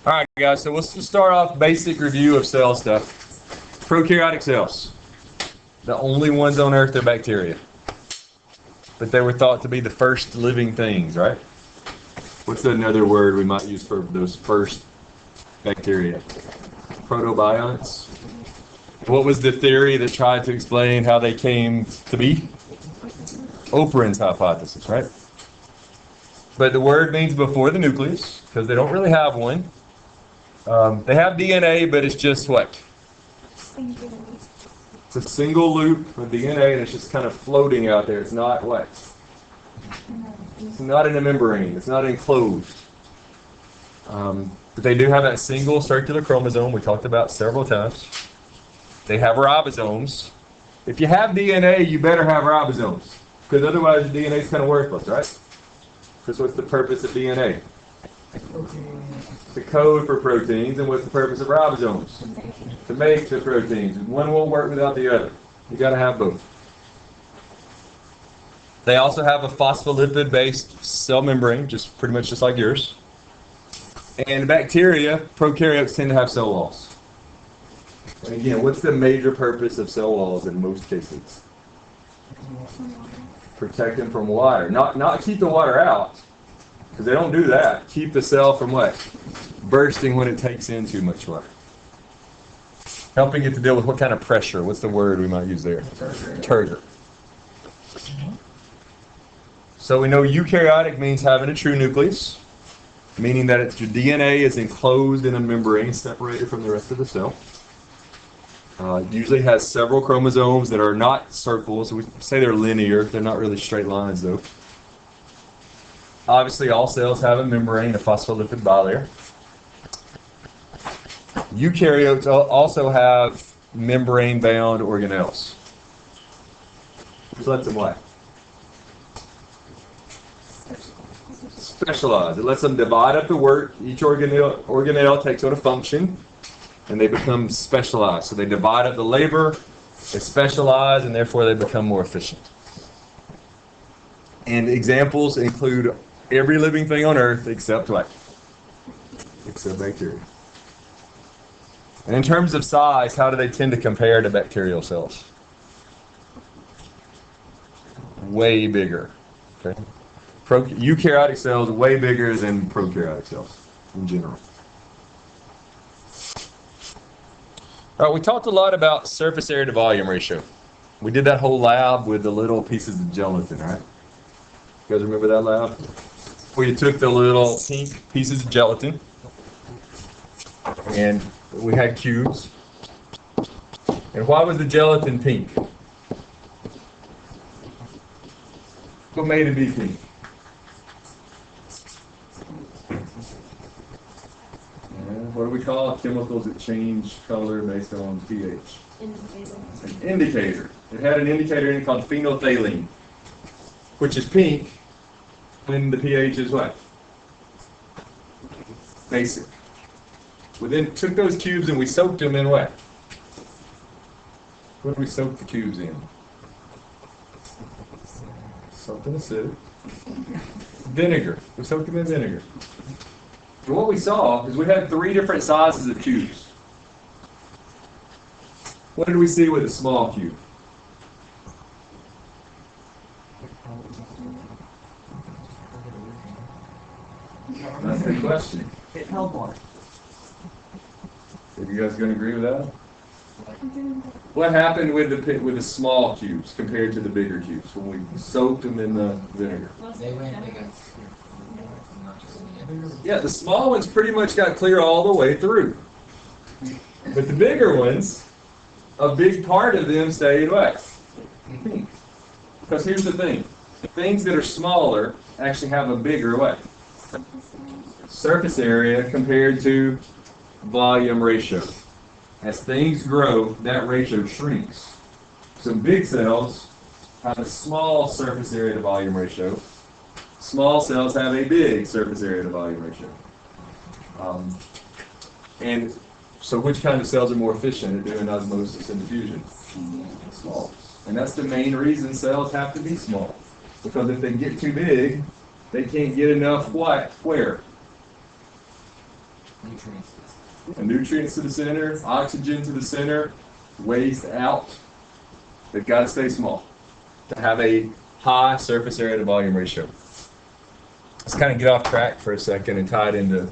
All right, guys, so let's just start off basic review of cell stuff. Prokaryotic cells. The only ones on Earth are bacteria. But they were thought to be the first living things, right? What's another word we might use for those first bacteria? Protobionts. What was the theory that tried to explain how they came to be? Operon's hypothesis, right? But the word means before the nucleus, because they don't really have one. They have DNA, but it's just what? It's a single loop of DNA, and it's just kind of floating out there. It's not what? It's not in a membrane. It's not enclosed. But they do have that single circular chromosome we talked about several times. They have ribosomes. If you have DNA, you better have ribosomes, because otherwise the DNA is kind of worthless, right? Because what's the purpose of DNA? To code for proteins. And what's the purpose of ribosomes? To make the proteins. One won't work without the other. You got to have both. They also have a phospholipid-based cell membrane, just pretty much just like yours. And bacteria, prokaryotes, tend to have cell walls. And again, what's the major purpose of cell walls in most cases? Protect them from water. Not keep the water out, because they don't do that. Keep the cell from what? Bursting when it takes in too much water. Helping it to deal with what kind of pressure? What's the word we might use there? Turgor. So we know eukaryotic means having a true nucleus, meaning that your DNA is enclosed in a membrane separated from the rest of the cell. It usually has several chromosomes that are not circles. We say they're linear. They're not really straight lines, though. Obviously, all cells have a membrane, a phospholipid bilayer. Eukaryotes also have membrane-bound organelles. Which lets them what? Specialize. It lets them divide up the work. Each organelle takes on a function, and they become specialized. So they divide up the labor, they specialize, and therefore they become more efficient. And examples include every living thing on Earth except what? Except bacteria. And in terms of size, how do they tend to compare to bacterial cells? Way bigger. Okay. Eukaryotic cells are way bigger than prokaryotic cells in general. All right, we talked a lot about surface area to volume ratio. We did that whole lab with the little pieces of gelatin, right? You guys remember that lab? Where you took the little pink pieces of gelatin and we had cubes. And why was the gelatin pink? What made it be pink? What do we call chemicals that change color based on pH? Indicator. An indicator. It had an indicator in it called phenolphthalein, which is pink when the pH is what? Basic. We then took those cubes and we soaked them in what? What did we soak the cubes in? Something acidic. Vinegar. We soaked them in vinegar. And what we saw is we had 3 different sizes of cubes. What did we see with a small cube? That's the question. It held water. Are you guys going to agree with that? What happened with the small cubes compared to the bigger cubes when we soaked them in the vinegar? Yeah, the small ones pretty much got clear all the way through. But the bigger ones, a big part of them stayed what? Pink. Because here's the thing. Things that are smaller actually have a bigger what? Surface area compared to volume ratio. As things grow, that ratio shrinks. So big cells have a small surface area to volume ratio. Small cells have a big surface area to volume ratio. And so which kind of cells are more efficient at doing osmosis and diffusion? Small. And that's the main reason cells have to be small. Because if they get too big, they can't get enough what? Where? And nutrients to the center, oxygen to the center, waste out. They've got to stay small to have a high surface area to volume ratio. Let's kind of get off track for a second and tie it into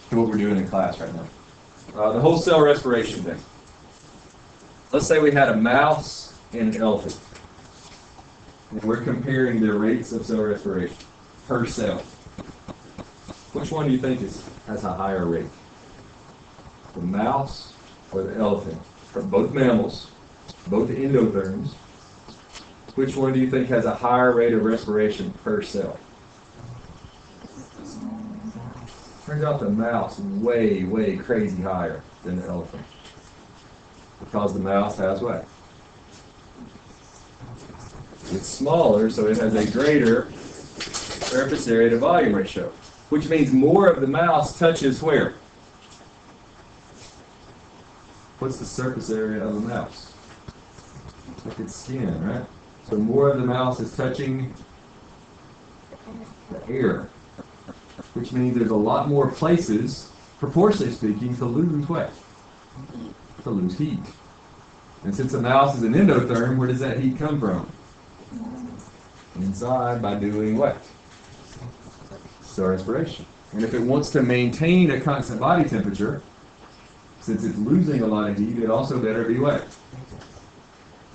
what we're doing in class right now. The whole cell respiration thing. Let's say we had a mouse and an elephant. And we're comparing their rates of cell respiration per cell. Which one do you think has a higher rate? The mouse or the elephant? From both mammals, both endotherms. Which one do you think has a higher rate of respiration per cell? Turns out the mouse is way, way crazy higher than the elephant. Because the mouse has what? It's smaller, so it has a greater surface area to volume ratio. Which means more of the mouse touches where? What's the surface area of a mouse? Like its skin, right? So more of the mouse is touching the air. Which means there's a lot more places, proportionally speaking, to lose what? To lose heat. And since a mouse is an endotherm, where does that heat come from? Inside by doing what? Cell respiration. And if it wants to maintain a constant body temperature, since it's losing a lot of heat, it also better be what?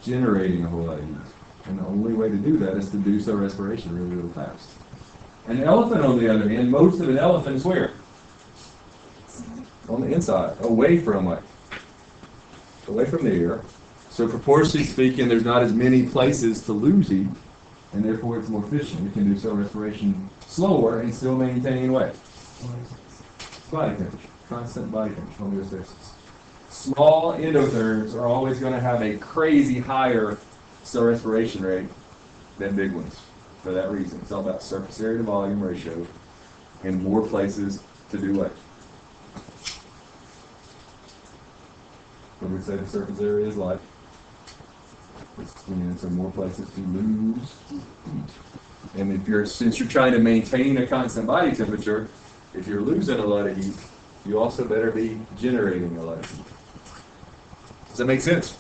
Generating a whole lot of heat. And the only way to do that is to do cell respiration really, really fast. An elephant, on the other hand, most of an elephant is where? On the inside, away from what? Away from the air. So proportionally speaking, there's not as many places to lose heat, and therefore it's more efficient. We can do cell respiration slower and still maintain what? Body temperature, constant body temperature, homeostasis. Small endotherms are always going to have a crazy higher cell respiration rate than big ones. For that reason, it's all about surface area to volume ratio and more places to do what? What do we say the surface area is like? And so more places to lose heat. And since you're trying to maintain a constant body temperature, if you're losing a lot of heat, you also better be generating a lot of heat. Does that make sense?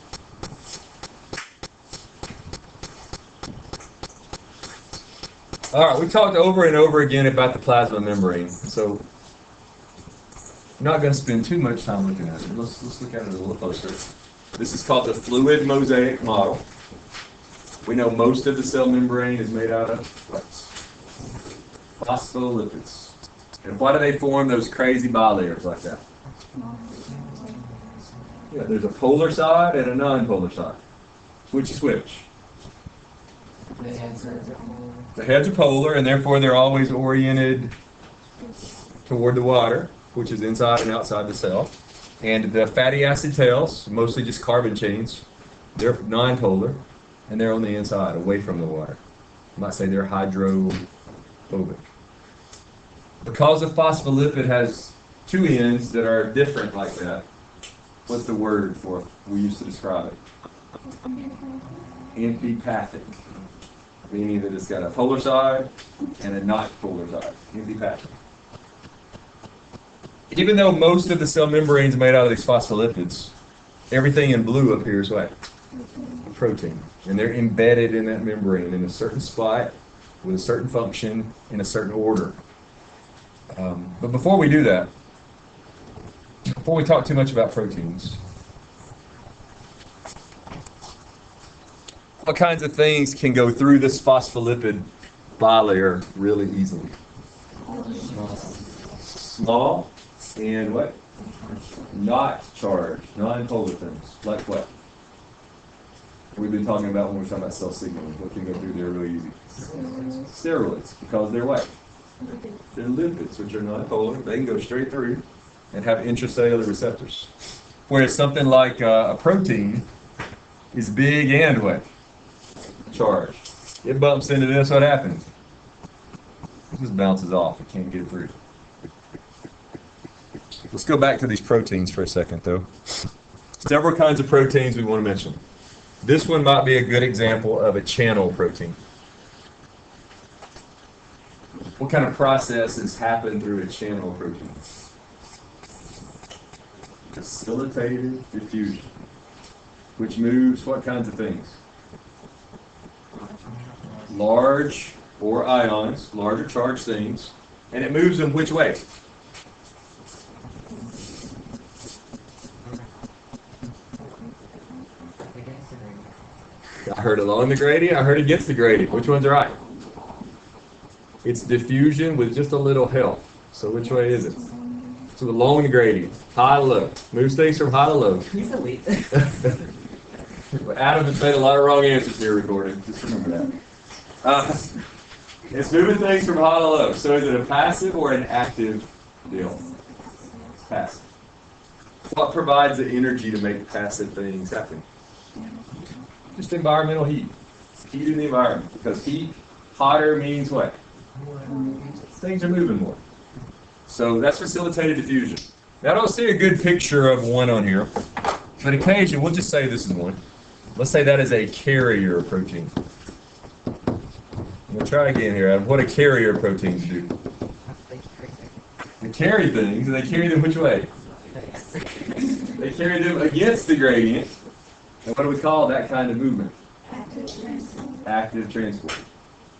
All right, we talked over and over again about the plasma membrane, so I'm not going to spend too much time looking at it. Let's look at it a little closer. This is called the fluid mosaic model. We know most of the cell membrane is made out of what? Phospholipids. And why do they form those crazy bilayers like that? Yeah, there's a polar side and a non-polar side. Which is which? The heads are polar, and therefore they're always oriented toward the water, which is inside and outside the cell. And the fatty acid tails, mostly just carbon chains, they're non-polar, and they're on the inside, away from the water. I might say they're hydrophobic. Because a phospholipid has two ends that are different like that, what's the word for it we used to describe it? Amphipathic. Meaning that it's got a polar side and a not polar side. Amphipathic. Even though most of the cell membrane is made out of these phospholipids, everything in blue up here is what? Protein. And they're embedded in that membrane in a certain spot, with a certain function, in a certain order. But before we do that, before we talk too much about proteins, what kinds of things can go through this phospholipid bilayer really easily? Small and what? Not charged, non-polar things. Like what? We've been talking about when we're talking about cell signaling. What can go through there really easy? Steroids, because they're what? They're lipids, which are non-polar. They can go straight through and have intracellular receptors. Whereas something like a protein is big and what? Charged. It bumps into this, what happens? It just bounces off. It can't get through. Let's go back to these proteins for a second, though. Several kinds of proteins we want to mention. This one might be a good example of a channel protein. What kind of processes happen through a channel protein? Facilitated diffusion, which moves what kinds of things? Large or ions, larger charged things, and it moves them which way? I heard along the gradient, I heard against the gradient. Which one's right? It's diffusion with just a little help. So which way is it? So along the gradient, high to low. Moves things from high to low. He's elite. Adam has made a lot of wrong answers here recorded. Just remember that. It's moving things from high to low. So is it a passive or an active deal? Passive. What provides the energy to make passive things happen? Just environmental heat. Heat in the environment. Because heat, hotter means what? Things are moving more. So that's facilitated diffusion. Now I don't see a good picture of one on here, but occasionally we'll just say this is one. Let's say that is a carrier protein. We'll try again here, Adam. What do carrier proteins do? They carry things, and they carry them which way? They carry them against the gradient. And what do we call that kind of movement? Active transport. Active transport.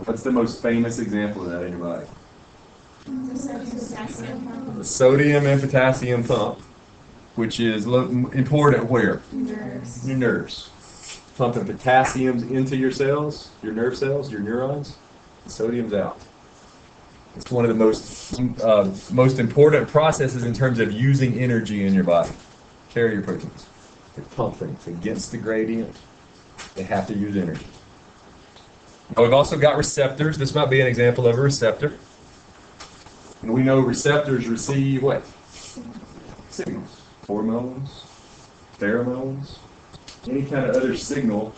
What's the most famous example of that in your body? The sodium and potassium pump, which is important where? Nerves. Your nerves. Pumping potassiums into your cells, your nerve cells, your neurons. Sodium's out. It's one of the most important processes in terms of using energy in your body. Carrier proteins. They pump things against the gradient. They have to use energy. Now we've also got receptors. This might be an example of a receptor. And we know receptors receive what? Signals. Hormones, pheromones, any kind of other signal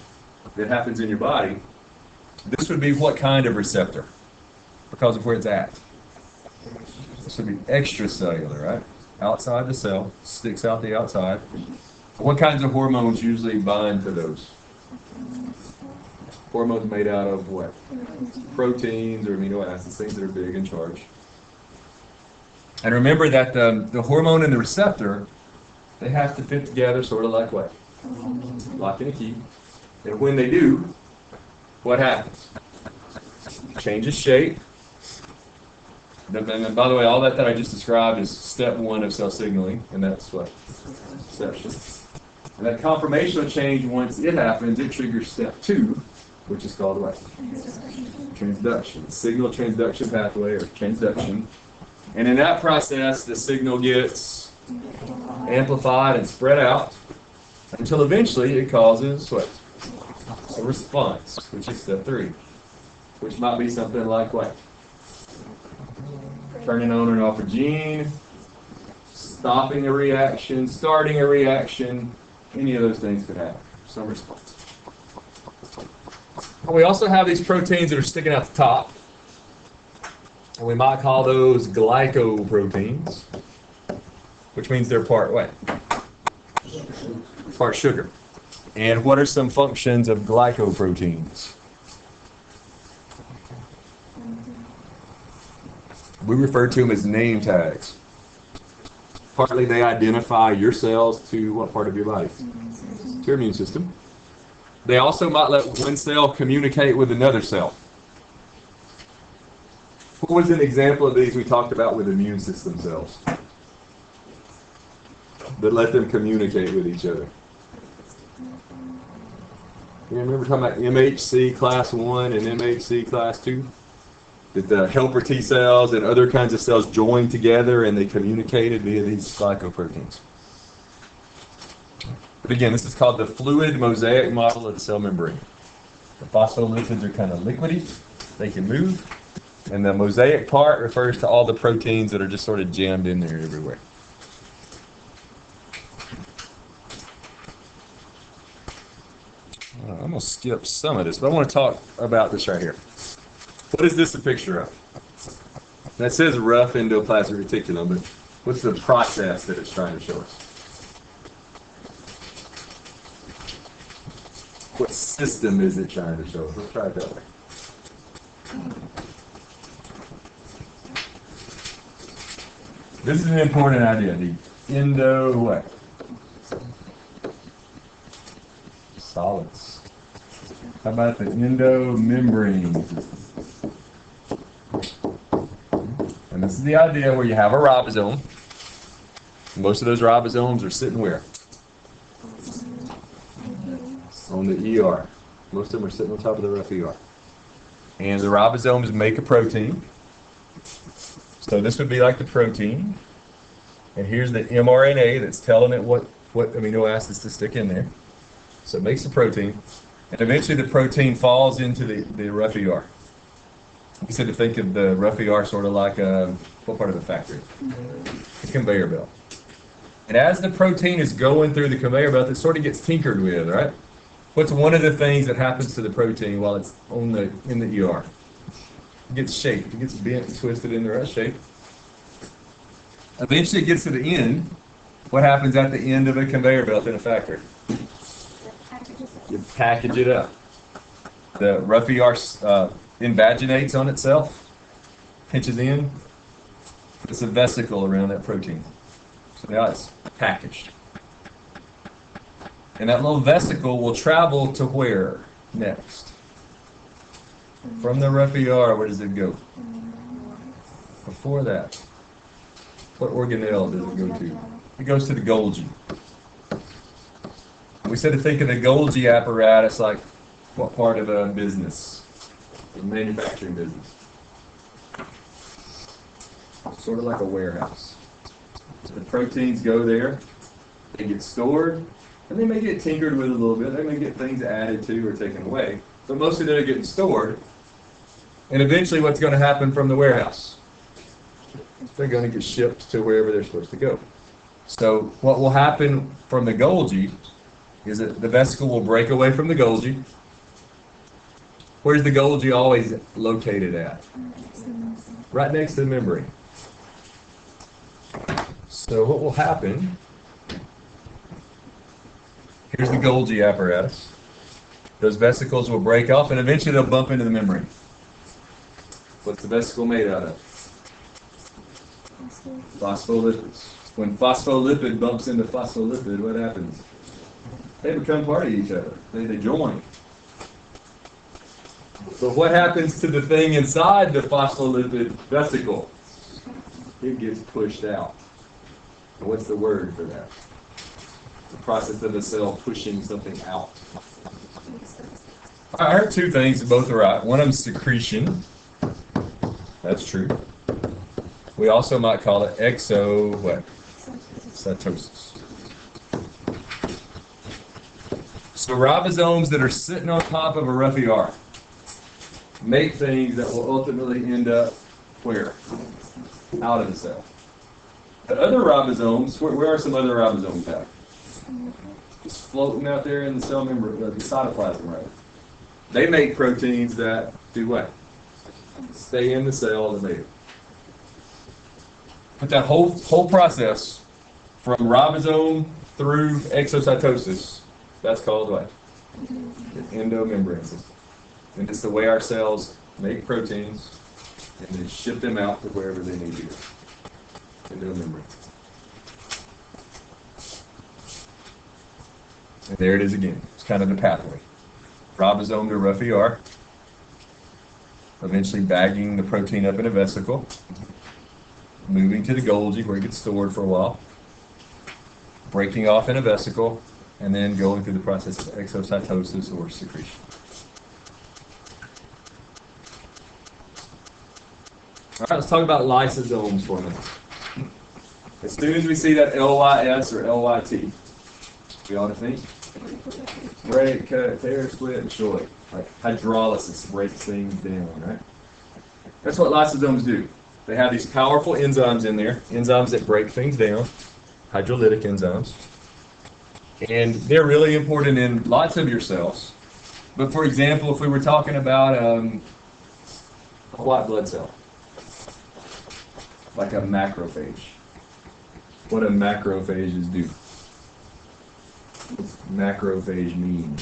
that happens in your body. This would be what kind of receptor? Because of where it's at. This would be extracellular, right? Outside the cell, sticks out the outside. What kinds of hormones usually bind to those? Hormones made out of what? Proteins or amino acids, things that are big in charge. And remember that the hormone and the receptor, they have to fit together sort of like what? Lock and key. And when they do, what happens? Changes shape. And by the way, all that I just described is step one of cell signaling, and that's what? Reception. And that conformational change, once it happens, it triggers step two, which is called what? Transduction. Signal transduction pathway, or transduction. And in that process, the signal gets amplified and spread out until eventually it causes what? A response, which is step three, which might be something like what? Turning on and off a gene, stopping a reaction, starting a reaction, any of those things could happen. Some response. And we also have these proteins that are sticking out the top. And we might call those glycoproteins, which means they're part what? Part sugar. And what are some functions of glycoproteins? We refer to them as name tags. Partly they identify your cells to what part of your body? To your immune system. They also might let one cell communicate with another cell. What was an example of these we talked about with immune system cells that let them communicate with each other? You remember talking about MHC class 1 and MHC class 2? That the helper T cells and other kinds of cells joined together and they communicated via these glycoproteins. But again, this is called the fluid mosaic model of the cell membrane. The phospholipids are kind of liquidy, they can move, and the mosaic part refers to all the proteins that are just sort of jammed in there everywhere. I'm going to skip some of this, but I want to talk about this right here. What is this a picture of? That says rough endoplasmic reticulum, but what's the process that it's trying to show us? What system is it trying to show us? Let's try it that way. This is an important idea. The endo what? How about the endomembrane system? And this is the idea where you have a ribosome. Most of those ribosomes are sitting where? On the ER. Most of them are sitting on top of the rough ER. And the ribosomes make a protein. So this would be like the protein. And here's the mRNA that's telling it what amino acids to stick in there. So it makes the protein. And eventually the protein falls into the rough ER. We said to think of the rough ER sort of like what part of the factory? The conveyor belt. And as the protein is going through the conveyor belt, it sort of gets tinkered with, right? What's one of the things that happens to the protein while it's in the ER? It gets shaped. It gets bent and twisted in the right shape. Eventually it gets to the end. What happens at the end of a conveyor belt in a factory? You package it up. The rough ER invaginates on itself, pinches in. It's a vesicle around that protein. So now it's packaged. And that little vesicle will travel to where next? From the rough ER, where does it go? Before that, what organelle does it go to? It goes to the Golgi. We said to think of the Golgi apparatus like what part of a business? A manufacturing business. Sort of like a warehouse. So the proteins go there, they get stored, and they may get tinkered with a little bit. They may get things added to or taken away. But most of them are getting stored. And eventually what's going to happen from the warehouse? They're going to get shipped to wherever they're supposed to go. So what will happen from the Golgi is that the vesicle will break away from the Golgi. Where's the Golgi always located at? Right next to the membrane. So what will happen, here's the Golgi apparatus. Those vesicles will break off and eventually they'll bump into the membrane. What's the vesicle made out of? Phospholipids. When phospholipid bumps into phospholipid, what happens? They become part of each other. They join. But what happens to the thing inside the phospholipid vesicle? It gets pushed out. And what's the word for that? The process of a cell pushing something out. I heard two things, both are right. One of them is secretion. That's true. We also might call it cytosis. So ribosomes that are sitting on top of a rough ER make things that will ultimately end up where? Out of the cell. The other ribosomes, where are some other ribosomes at? Just floating out there in the cell membrane, the cytoplasm, right? They make proteins that do what? Stay in the cell and make it. But that whole process, from ribosome through exocytosis, that's called what? The endomembrane system. And it's the way our cells make proteins and then ship them out to wherever they need to go. Endomembrane. And there it is again. It's kind of the pathway. Ribosome to rough ER, eventually bagging the protein up in a vesicle, moving to the Golgi where it gets stored for a while, breaking off in a vesicle, and then going through the process of exocytosis or secretion. All right, let's talk about lysosomes for a minute. As soon as we see that LYS or LYT, we ought to think break, cut, tear, split, and destroy. Like hydrolysis breaks things down, right? That's what lysosomes do. They have these powerful enzymes in there, enzymes that break things down, hydrolytic enzymes. And they're really important in lots of your cells. But for example, if we were talking about a white blood cell, like a macrophage, what do macrophages do? What's macrophage mean?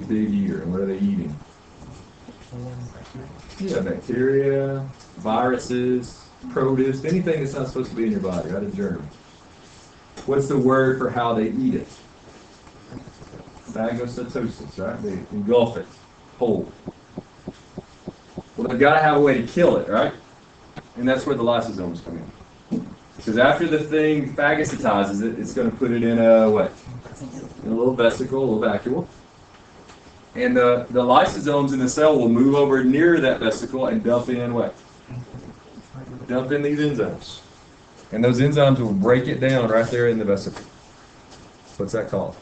Big eater. And what are they eating? Yeah, bacteria, viruses, protists, anything that's not supposed to be in your body, right? A germ. What's the word for how they eat it? phagocytosis, right? They engulf it whole. Well, they've got to have a way to kill it, right? And that's where the lysosomes come in. Because after the thing phagocytizes it, it's going to put it in a what? In a little vesicle, a little vacuole. And the lysosomes in the cell will move over near that vesicle and dump in what? Dump in these enzymes. And those enzymes will break it down right there in the vesicle. What's that called?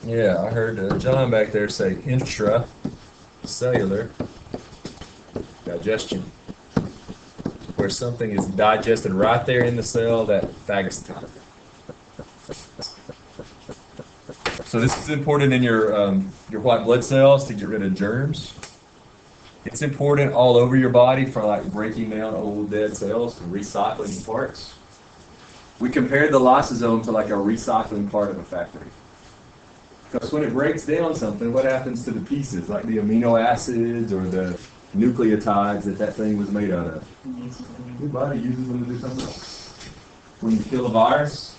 Yeah, I heard John back there say intracellular digestion, where something is digested right there in the cell that phagocytizes. So this is important in your white blood cells to get rid of germs. It's important all over your body for like breaking down old dead cells and recycling parts. We compared the lysosome to like a recycling part of a factory. Because when it breaks down something, what happens to the pieces, like the amino acids or the nucleotides that thing was made out of? Your body uses them to do something else. When you kill a virus,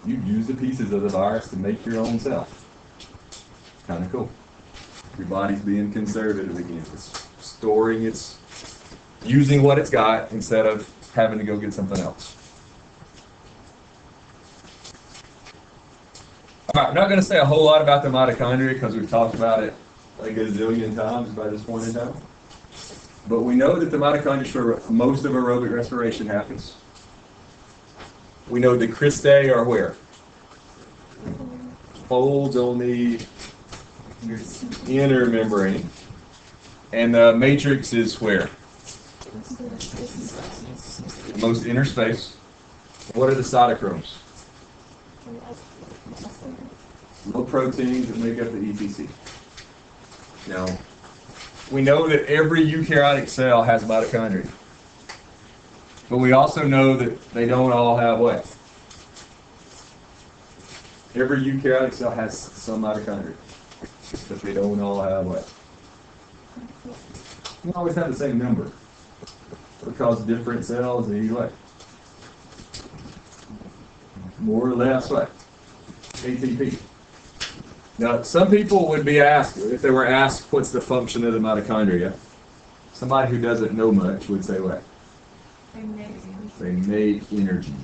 you use the pieces of the virus to make your own cell. Kind of cool. Your body's being conservative again. It's storing its, using what it's got instead of having to go get something else. All right, I'm not going to say a whole lot about the mitochondria because we've talked about it like a gazillion times by this point in time. But we know that the mitochondria is where most of aerobic respiration happens. We know the cristae are where? Folds on the inner membrane. And the matrix is where? The most inner space. What are the cytochromes? Little proteins that make up the ETC. Now, we know that every eukaryotic cell has mitochondria. But we also know that they don't all have what? Every eukaryotic cell has some mitochondria. But they don't all have what? They don't always have the same number. Because different cells need what? More or less what? ATP. Now, some people would be asked, if they were asked what's the function of the mitochondria, somebody who doesn't know much would say what? They make energy.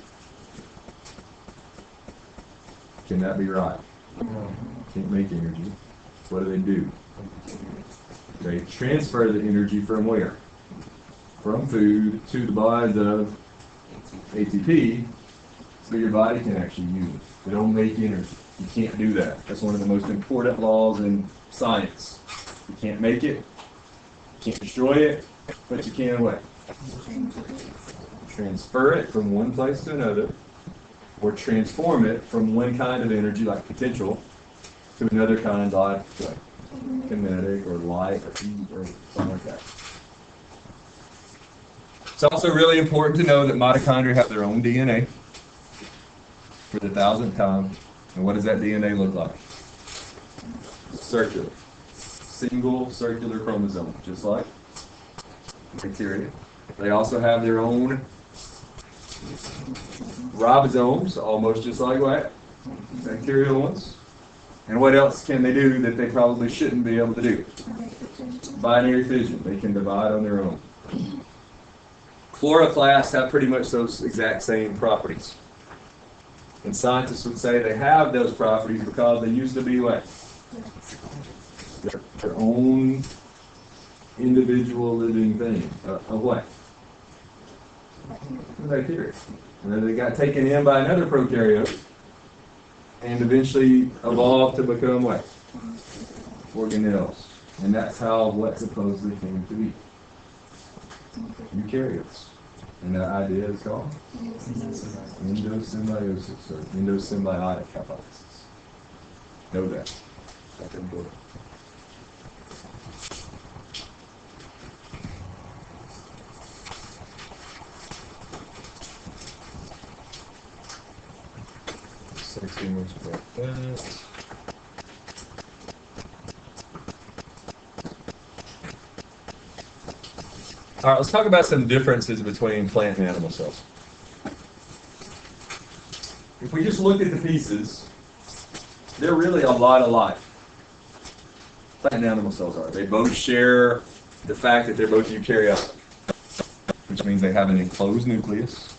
Can that be right? Can't make energy. What do? They transfer the energy from where? From food to the bonds of ATP, so your body can actually use it. They don't make energy. You can't do that. That's one of the most important laws in science. You can't make it, you can't destroy it, but you can what? Transfer it from one place to another, or transform it from one kind of energy, like potential, to another kind, like kinetic or light or heat or something like that. It's also really important to know that mitochondria have their own DNA for the 1000th time. And what does that DNA look like? Circular. Single circular chromosome, just like bacteria. They also have their own ribosomes, almost just like what? Bacterial ones. And what else can they do that they probably shouldn't be able to do? Binary fission. They can divide on their own. Chloroplasts have pretty much those exact same properties. And scientists would say they have those properties because they used to be what? Their own individual living thing. Of what? Bacteria. And then they got taken in by another prokaryote and eventually evolved to become what? Organelles. And that's how what supposedly came to be. Eukaryotes. And that idea is called endosymbiosis or endosymbiotic hypothesis. Know that. That's important. Sixty much about that. All right, let's talk about some differences between plant and animal cells. if we just look at the pieces, they're really a lot alike. Plant and animal cells are. They both share the fact that they're both eukaryotic, which means they have an enclosed nucleus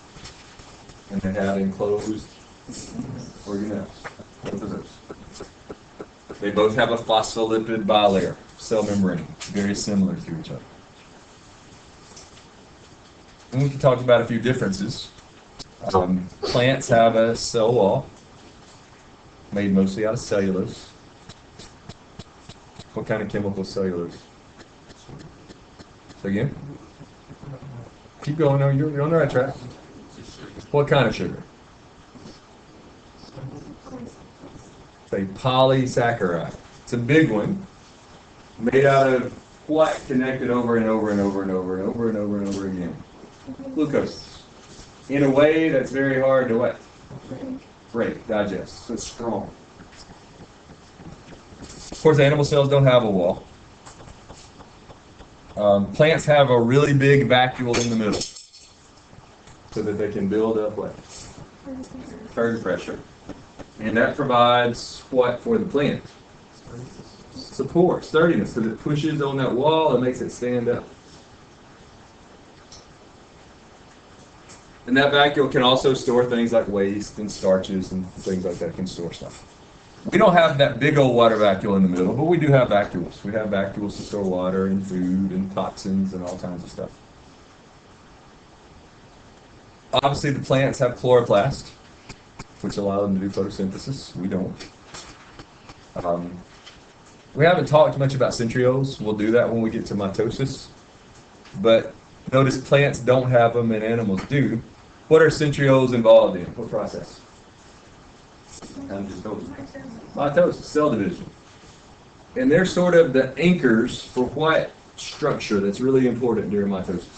and they have enclosed organelles. Both of those. They both have a phospholipid bilayer, cell membrane, very similar to each other. And we can talk about a few differences. Plants have a cell wall made mostly out of cellulose. What kind of chemical is cellulose? Say again? Keep going. No, you're on the right track. What kind of sugar? It's a polysaccharide. It's a big one, made out of what connected over and over and over and over and over and over and over again? Glucose. In a way that's very hard to what? Break, digest. So it's strong. Of course, animal cells don't have a wall. Plants have a really big vacuole in the middle so that they can build up what? Turn pressure. And that provides what for the plant? Support, sturdiness, because it pushes on that wall and makes it stand up. And that vacuole can also store things like waste and starches and things like that. It can store stuff. We don't have that big old water vacuole in the middle, but we do have vacuoles. We have vacuoles to store water and food and toxins and all kinds of stuff. Obviously, the plants have chloroplast, which allow them to do photosynthesis. We don't. We haven't talked much about centrioles. We'll do that when we get to mitosis. But notice plants don't have them and animals do. What are centrioles involved in? What process? I'm just told you. Mitosis, cell division. And they're sort of the anchors for what structure that's really important during mitosis?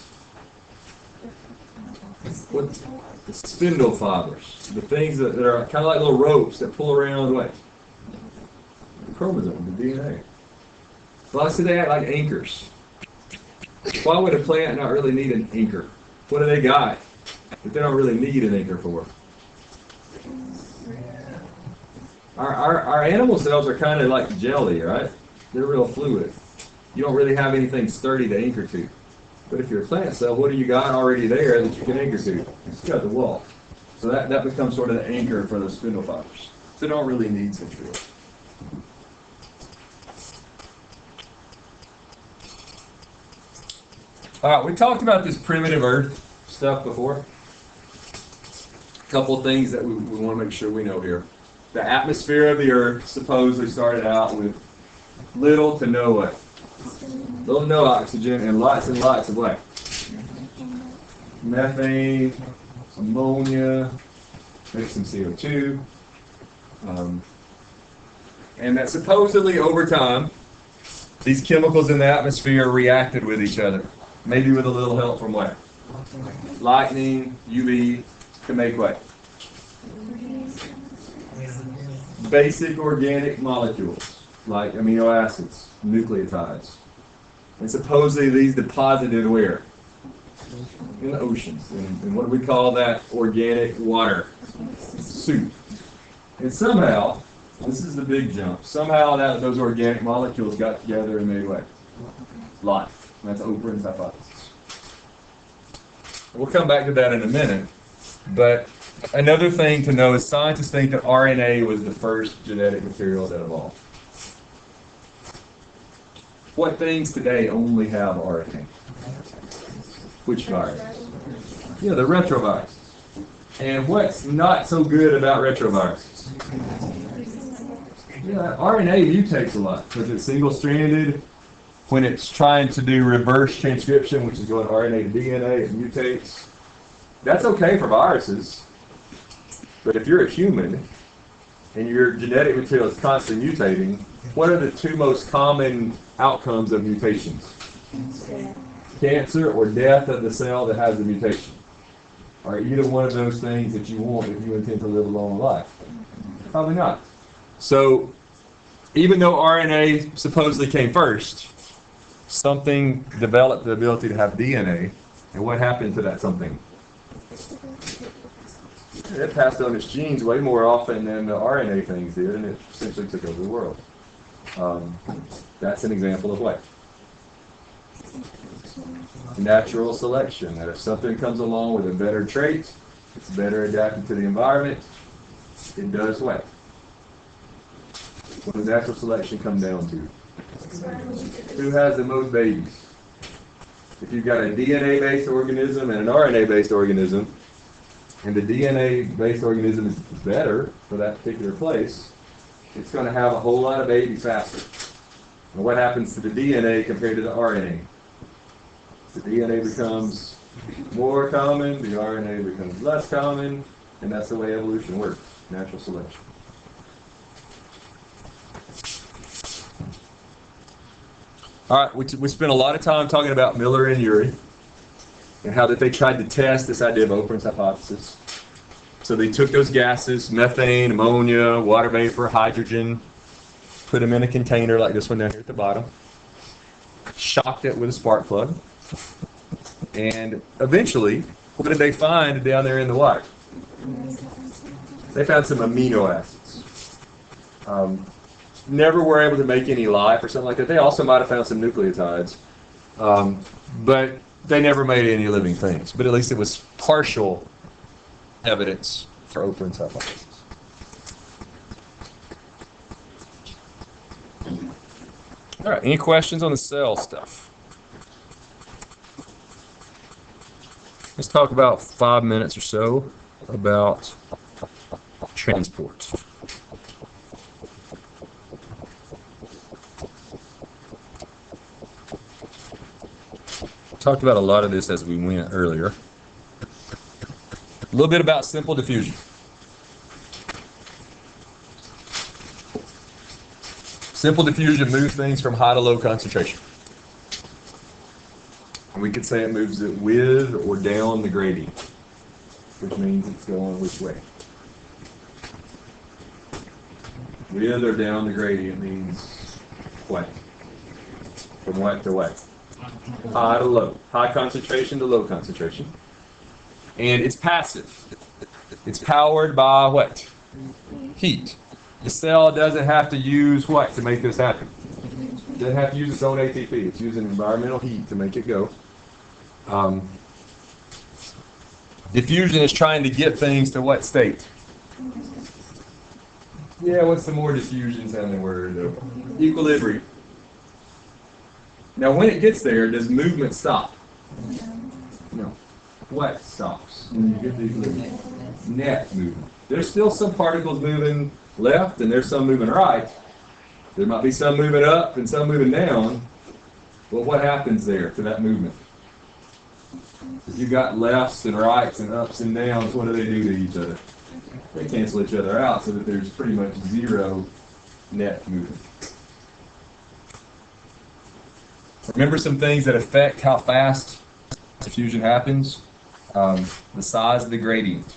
What? The spindle fibers. The things that are kind of like little ropes that pull around what? The chromosome, the DNA. Well, I see they act like anchors. Why would a plant not really need an anchor? What do they got that they don't really need an anchor for? Our animal cells are kind of like jelly, right? They're real fluid. You don't really have anything sturdy to anchor to. But if you're a plant cell, what do you got already there that you can anchor to? It's got the wall. So that becomes sort of the anchor for those spindle fibers. So they don't really need centrioles. All right, we talked about this primitive Earth stuff before. A couple of things that we want to make sure we know here. The atmosphere of the Earth supposedly started out with little to no what? Little to no oxygen and lots of what? Methane, ammonia, maybe some CO2. And that supposedly over time, these chemicals in the atmosphere reacted with each other. Maybe with a little help from what? Lightning, UV, to make what? Basic organic molecules, like amino acids, nucleotides. And supposedly these deposited where? In the oceans. And what do we call that organic water? Soup. And somehow, this is the big jump, somehow those organic molecules got together and made what? Life. And that's Operan's hypothesis. We'll come back to that in a minute. But another thing to know is scientists think that RNA was the first genetic material that evolved. What things today only have RNA? Which virus? Yeah, the retroviruses. And what's not so good about retroviruses? Yeah, RNA mutates a lot because it's single-stranded. When it's trying to do reverse transcription, which is going RNA to DNA, it mutates. That's okay for viruses. But if you're a human and your genetic material is constantly mutating, what are the two most common outcomes of mutations? Cancer or death of the cell that has the mutation. Are either one of those things that you want if you intend to live a long life? Probably not. So, even though RNA supposedly came first, something developed the ability to have DNA, and what happened to that something? it passed on its genes way more often than the RNA things did, and it essentially took over the world. That's an example of what? Natural selection. That if something comes along with a better trait, it's better adapted to the environment, it does what? What does natural selection come down to? Who has the most babies? If you've got a DNA-based organism and an RNA-based organism, and the DNA-based organism is better for that particular place, it's going to have a whole lot of babies faster. And what happens to the DNA compared to the RNA? The DNA becomes more common, the RNA becomes less common, and that's the way evolution works, natural selection. All right, we spent a lot of time talking about Miller and Urey and how that they tried to test this idea of Operan's hypothesis. So they took those gases, methane, ammonia, water vapor, hydrogen, put them in a container like this one down here at the bottom, shocked it with a spark plug, and eventually, what did they find down there in the water? They found some amino acids. Never were able to make any life or something like that. They also might have found some nucleotides, but they never made any living things. But at least it was partial evidence for Operan's hypothesis. All right, any questions on the cell stuff? Let's talk about 5 minutes or so about transport. Talked about a lot of this as we went earlier. A little bit about simple diffusion. Simple diffusion moves things from high to low concentration. And we could say it moves it with or down the gradient, which means it's going which way. With or down the gradient means what? From what to what? High to low. High concentration to low concentration. And it's passive. It's powered by what? Heat. The cell doesn't have to use what to make this happen? It doesn't have to use its own ATP. It's using environmental heat to make it go. Diffusion is trying to get things to what state? Yeah, what's the more diffusion sounding word? Equilibrium. Now, when it gets there, does movement stop? No. What stops when you get the equilibrium? Net movement. There's still some particles moving left, and there's some moving right. There might be some moving up and some moving down. Well, what happens there to that movement? If you've got lefts and rights and ups and downs, what do they do to each other? They cancel each other out so that there's pretty much zero net movement. Remember some things that affect how fast diffusion happens? The size of the gradient.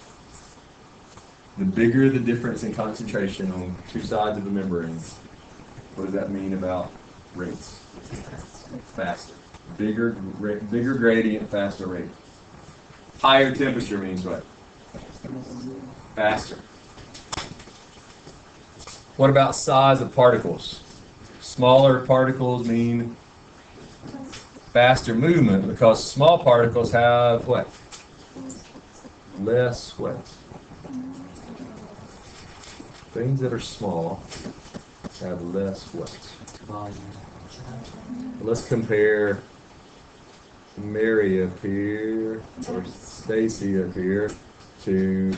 The bigger the difference in concentration on two sides of the membrane, what does that mean about rates? Faster. Bigger gradient, faster rate. Higher temperature means what? Faster. What about size of particles? Smaller particles mean faster movement because small particles have what? Less what? Things that are small have less what? Let's compare Mary up here, or Stacy up here, to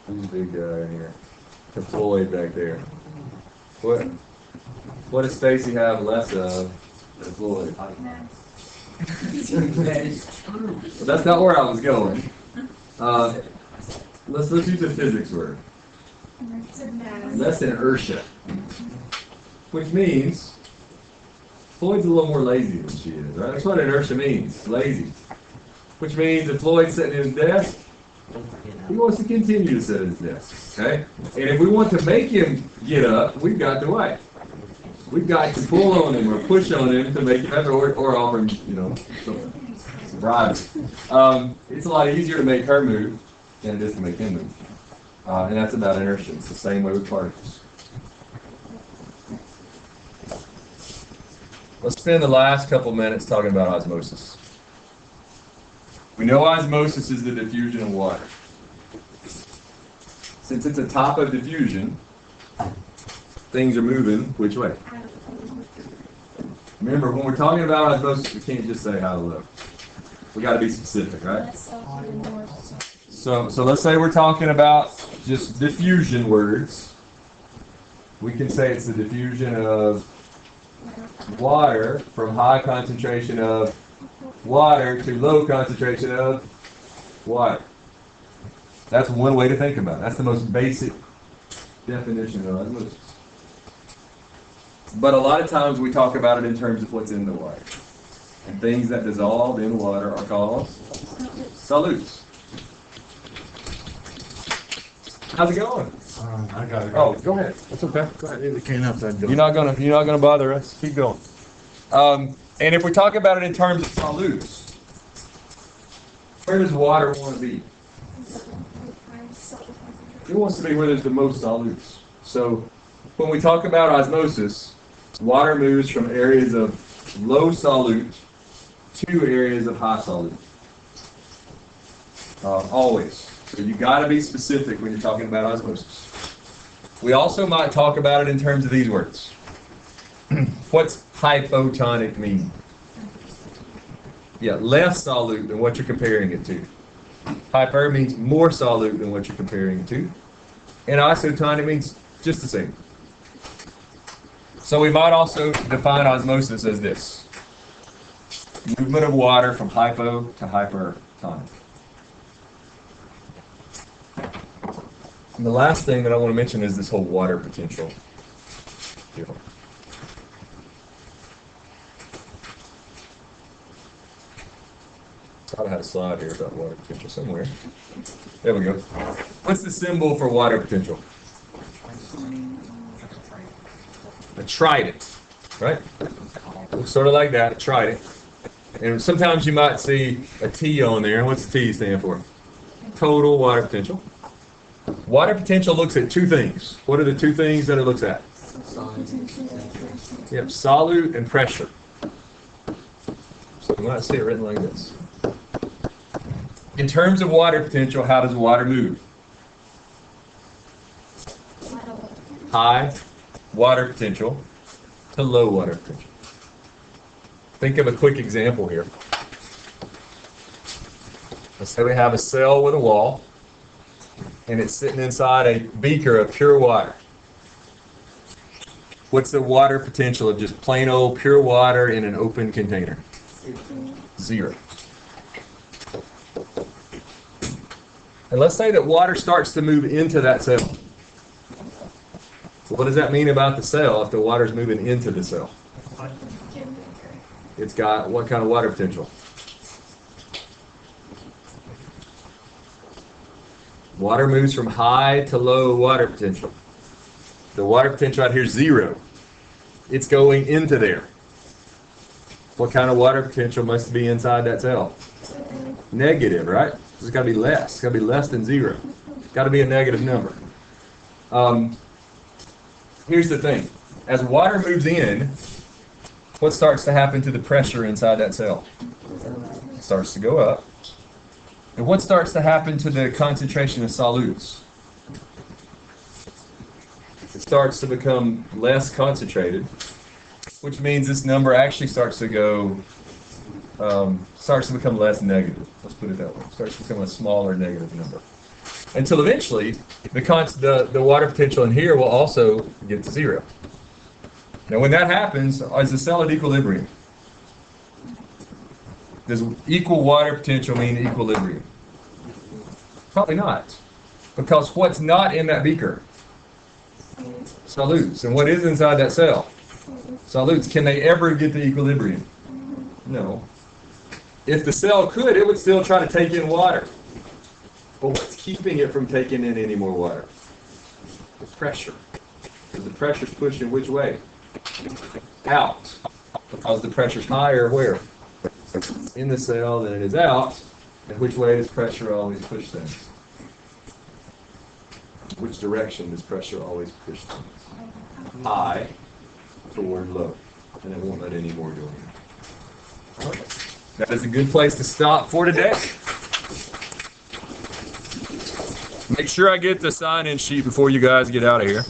who's the big guy in here? To Floyd back there. What does Stacy have less of than Floyd? Well, that's not where I was going. Let's use a physics word. Less inertia. Which means Floyd's a little more lazy than she is, right? That's what inertia means, lazy. Which means if Floyd's sitting at his desk, he wants to continue to sit at his desk, okay? And if we want to make him get up, we've got to what? We've got to pull on him or push on him to make him have or offer him, some bribes. It's a lot easier to make her move than it is to make them move. And that's about inertia. It's the same way with particles. Let's spend the last couple minutes talking about osmosis. We know osmosis is the diffusion of water. Since it's a top of diffusion, things are moving which way? Remember, when we're talking about osmosis, we can't just say how to look. We got to be specific, right? So let's say we're talking about just diffusion words. We can say it's the diffusion of water from high concentration of water to low concentration of water. That's one way to think about it. That's the most basic definition of osmosis. But a lot of times we talk about it in terms of what's in the water. And things that dissolve in water are called solutes. How's it going? I got it. Oh, go ahead. That's okay. Go ahead. It came up that door. You're not gonna bother us. Keep going. And if we talk about it in terms of solutes, where does water want to be? It wants to be where there's the most solutes. So when we talk about osmosis, water moves from areas of low solute to areas of high solute. Always. So you got to be specific when you're talking about osmosis. We also might talk about it in terms of these words. What's hypotonic mean? Yeah, less solute than what you're comparing it to. Hyper means more solute than what you're comparing it to. And isotonic means just the same. So we might also define osmosis as this. Movement of water from hypo to hypertonic. And the last thing that I want to mention is this whole water potential deal. I thought I had a slide here about water potential somewhere. There we go. What's the symbol for water potential? A trident, right? Looks sort of like that, a trident. And sometimes you might see a T on there. What's the T stand for? Total water potential. Water potential looks at two things. What are the two things that it looks at? Yep, solute and pressure. So you might see it written like this. In terms of water potential, how does water move? High water potential to low water potential. Think of a quick example here. Let's say we have a cell with a wall, and it's sitting inside a beaker of pure water. What's the water potential of just plain old pure water in an open container? 0. And let's say that water starts to move into that cell. What does that mean about the cell if the water's moving into the cell? It's got what kind of water potential? Water moves from high to low water potential. The water potential out here is 0. It's going into there. What kind of water potential must be inside that cell? Negative, right? It's got to be less. It's got to be less than 0. It's got to be a negative number. Here's the thing. As water moves in, what starts to happen to the pressure inside that cell? It starts to go up. And what starts to happen to the concentration of solutes? It starts to become less concentrated, which means this number actually starts to become less negative. Let's put it that way. It starts to become a smaller negative number. Until eventually, the water potential in here will also get to 0. Now when that happens, is the cell at equilibrium? Does equal water potential mean equilibrium? Probably not. Because what's not in that beaker? Solutes. And what is inside that cell? Solutes. Can they ever get to equilibrium? No. If the cell could, it would still try to take in water. But what's keeping it from taking in any more water? The pressure. Because the pressure's pushing which way? Out. Because the pressure's higher where? In the cell than it is out. And which way does pressure always push things? Which direction does pressure always push to? High toward low. And it won't let any more go in. That is a good place to stop for today. Make sure I get the sign-in sheet before you guys get out of here.